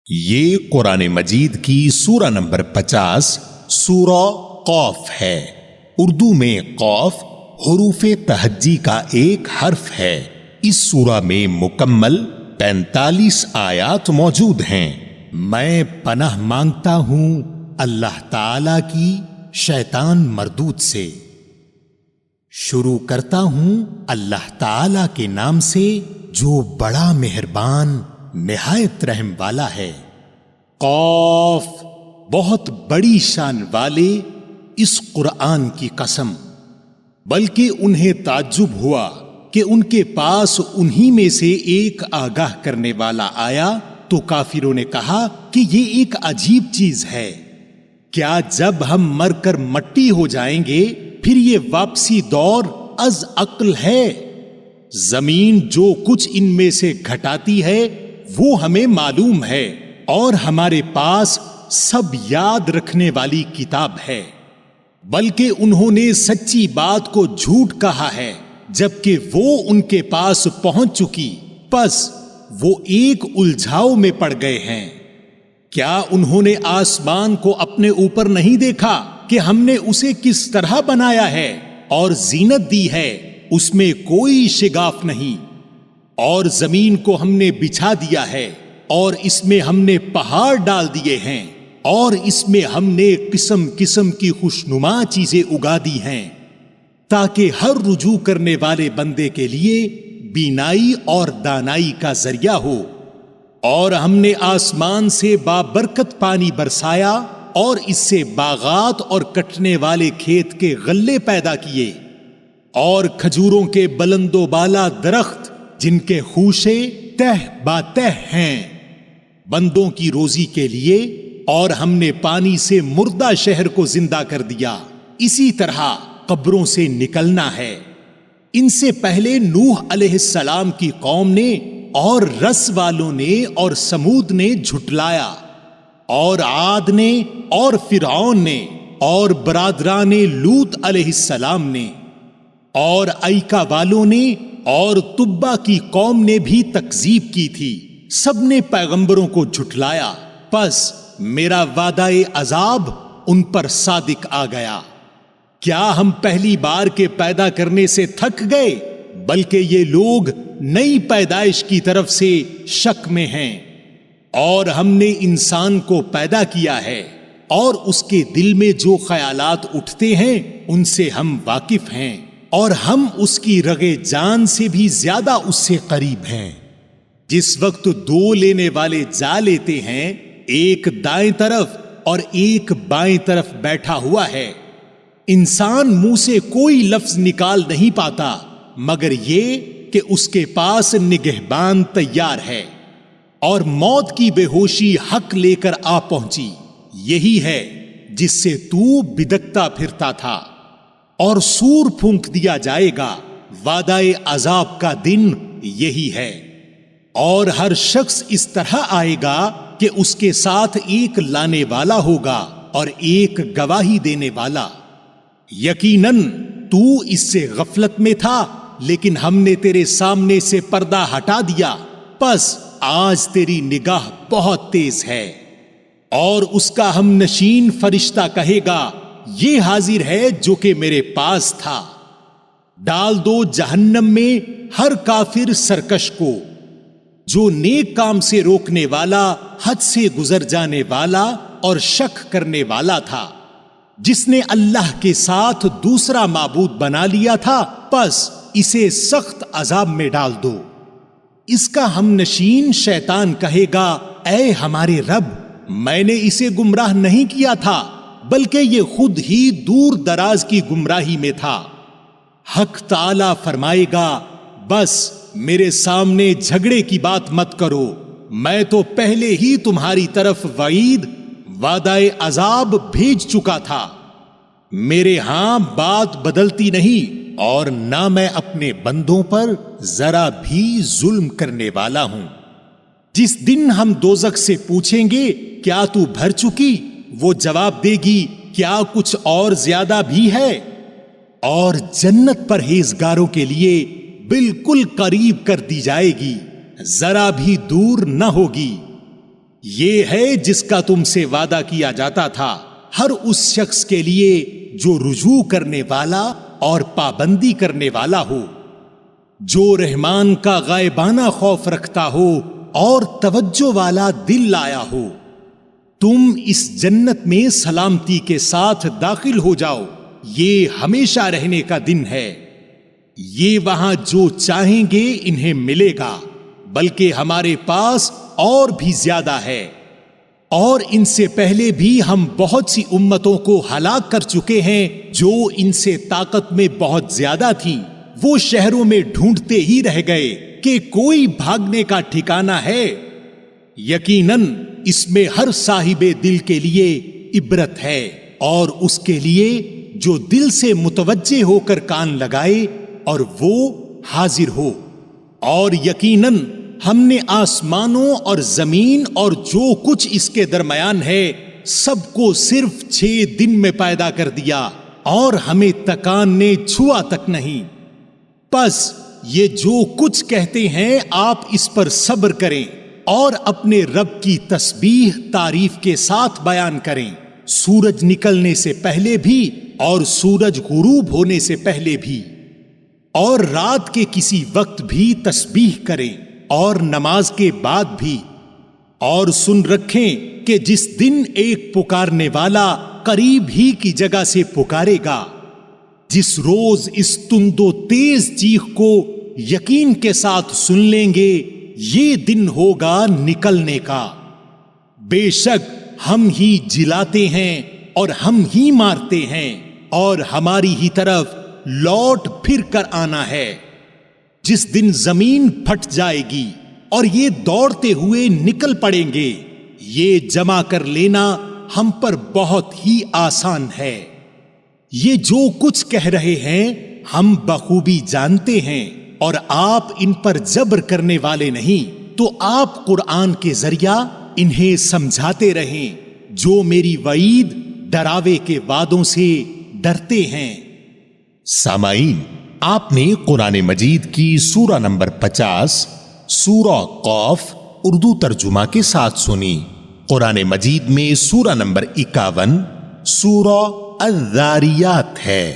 یہ قرآن مجید کی سورہ نمبر 50 سورہ قاف ہے۔ اردو میں قاف حروف تہجی کا ایک حرف ہے۔ اس سورہ میں مکمل 45 آیات موجود ہیں۔ میں پناہ مانگتا ہوں اللہ تعالی کی شیطان مردود سے۔ شروع کرتا ہوں اللہ تعالی کے نام سے جو بڑا مہربان نہایت رحم والا ہے۔ قاف، بہت بڑی شان والے اس قرآن کی قسم، بلکہ انہیں تعجب ہوا کہ ان کے پاس انہی میں سے ایک آگاہ کرنے والا آیا تو کافروں نے کہا کہ یہ ایک عجیب چیز ہے، کیا جب ہم مر کر مٹی ہو جائیں گے پھر یہ واپسی دور از عقل ہے؟ زمین جو کچھ ان میں سے گھٹاتی ہے وہ ہمیں معلوم ہے، اور ہمارے پاس سب یاد رکھنے والی کتاب ہے۔ بلکہ انہوں نے سچی بات کو جھوٹ کہا ہے جبکہ وہ ان کے پاس پہنچ چکی، پس وہ ایک الجھاؤ میں پڑ گئے ہیں۔ کیا انہوں نے آسمان کو اپنے اوپر نہیں دیکھا کہ ہم نے اسے کس طرح بنایا ہے اور زینت دی ہے، اس میں کوئی شگاف نہیں، اور زمین کو ہم نے بچھا دیا ہے اور اس میں ہم نے پہاڑ ڈال دیے ہیں، اور اس میں ہم نے قسم قسم کی خوشنما چیزیں اگا دی ہیں تاکہ ہر رجوع کرنے والے بندے کے لیے بینائی اور دانائی کا ذریعہ ہو۔ اور ہم نے آسمان سے بابرکت پانی برسایا اور اس سے باغات اور کٹنے والے کھیت کے غلے پیدا کیے، اور کھجوروں کے بلند و بالا درخت جن کے خوشے تہ با تہ ہیں بندوں کی روزی کے لیے، اور ہم نے پانی سے مردہ شہر کو زندہ کر دیا۔ اسی طرح قبروں سے نکلنا ہے۔ ان سے پہلے نوح علیہ السلام کی قوم نے اور رس والوں نے اور سمود نے جھٹلایا، اور عاد نے اور فرعون نے اور برادران لوط علیہ السلام نے اور ایکا والوں نے اور تبا کی قوم نے بھی تکذیب کی تھی۔ سب نے پیغمبروں کو جھٹلایا، پس میرا وعدہ عذاب ان پر صادق آ گیا۔ کیا ہم پہلی بار کے پیدا کرنے سے تھک گئے؟ بلکہ یہ لوگ نئی پیدائش کی طرف سے شک میں ہیں۔ اور ہم نے انسان کو پیدا کیا ہے، اور اس کے دل میں جو خیالات اٹھتے ہیں ان سے ہم واقف ہیں، اور ہم اس کی رگے جان سے بھی زیادہ اس سے قریب ہیں۔ جس وقت دو لینے والے جا لیتے ہیں، ایک دائیں طرف اور ایک بائیں طرف بیٹھا ہوا ہے، انسان منہ سے کوئی لفظ نکال نہیں پاتا مگر یہ کہ اس کے پاس نگہبان تیار ہے، اور موت کی بے ہوشی حق لے کر آ پہنچی، یہی ہے جس سے تو بدکتا پھرتا تھا، اور سور پھونک دیا جائے گا، وعدہ عذاب کا دن یہی ہے۔ اور ہر شخص اس طرح آئے گا کہ اس کے ساتھ ایک لانے والا ہوگا اور ایک گواہی دینے والا۔ یقیناً تو اس سے غفلت میں تھا، لیکن ہم نے تیرے سامنے سے پردہ ہٹا دیا، پس آج تیری نگاہ بہت تیز ہے۔ اور اس کا ہم نشین فرشتہ کہے گا، یہ حاضر ہے جو کہ میرے پاس تھا۔ ڈال دو جہنم میں ہر کافر سرکش کو، جو نیک کام سے روکنے والا، حد سے گزر جانے والا اور شک کرنے والا تھا، جس نے اللہ کے ساتھ دوسرا معبود بنا لیا تھا، پس اسے سخت عذاب میں ڈال دو۔ اس کا ہم نشین شیطان کہے گا، اے ہمارے رب، میں نے اسے گمراہ نہیں کیا تھا بلکہ یہ خود ہی دور دراز کی گمراہی میں تھا۔ حق تعالی فرمائے گا، بس میرے سامنے جھگڑے کی بات مت کرو، میں تو پہلے ہی تمہاری طرف وعید، وعدہ عذاب بھیج چکا تھا۔ میرے ہاں بات بدلتی نہیں، اور نہ میں اپنے بندوں پر ذرا بھی ظلم کرنے والا ہوں۔ جس دن ہم دوزخ سے پوچھیں گے کیا تو بھر چکی، وہ جواب دے گی کیا کچھ اور زیادہ بھی ہے، اور جنت پرہیزگاروں کے لیے بالکل قریب کر دی جائے گی، ذرا بھی دور نہ ہوگی۔ یہ ہے جس کا تم سے وعدہ کیا جاتا تھا ہر اس شخص کے لیے جو رجوع کرنے والا اور پابندی کرنے والا ہو، جو رحمان کا غائبانہ خوف رکھتا ہو اور توجہ والا دل لایا ہو۔ تم اس جنت میں سلامتی کے ساتھ داخل ہو جاؤ، یہ ہمیشہ رہنے کا دن ہے۔ یہ وہاں جو چاہیں گے انہیں ملے گا، بلکہ ہمارے پاس اور بھی زیادہ ہے، اور ان سے پہلے بھی ہم بہت سی امتوں کو ہلاک کر چکے ہیں جو ان سے طاقت میں بہت زیادہ تھیں۔ وہ شہروں میں ڈھونڈتے ہی رہ گئے کہ کوئی بھاگنے کا ٹھکانہ ہے۔ یقیناً اس میں ہر صاحب دل کے لیے عبرت ہے، اور اس کے لیے جو دل سے متوجہ ہو کر کان لگائے اور وہ حاضر ہو۔ اور یقیناً ہم نے آسمانوں اور زمین اور جو کچھ اس کے درمیان ہے سب کو صرف 6 دن میں پیدا کر دیا، اور ہمیں تکان نے چھوا تک نہیں۔ پس یہ جو کچھ کہتے ہیں آپ اس پر صبر کریں اور اپنے رب کی تسبیح تعریف کے ساتھ بیان کریں، سورج نکلنے سے پہلے بھی اور سورج غروب ہونے سے پہلے بھی، اور رات کے کسی وقت بھی تسبیح کریں اور نماز کے بعد بھی، اور سن رکھیں کہ جس دن ایک پکارنے والا قریب ہی کی جگہ سے پکارے گا، جس روز اس تند و تیز چیخ کو یقین کے ساتھ سن لیں گے، یہ دن ہوگا نکلنے کا۔ بے شک ہم ہی جلاتے ہیں اور ہم ہی مارتے ہیں، اور ہماری ہی طرف لوٹ پھر کر آنا ہے۔ جس دن زمین پھٹ جائے گی اور یہ دوڑتے ہوئے نکل پڑیں گے، یہ جمع کر لینا ہم پر بہت ہی آسان ہے۔ یہ جو کچھ کہہ رہے ہیں ہم بخوبی جانتے ہیں، اور آپ ان پر جبر کرنے والے نہیں، تو آپ قرآن کے ذریعہ انہیں سمجھاتے رہیں جو میری وعید ڈراوے کے وعدوں سے ڈرتے ہیں۔ سامعین، آپ نے قرآن مجید کی سورہ نمبر 50 سورہ قاف اردو ترجمہ کے ساتھ سنی۔ قرآن مجید میں سورہ نمبر 51 سورہ الذاریات ہے۔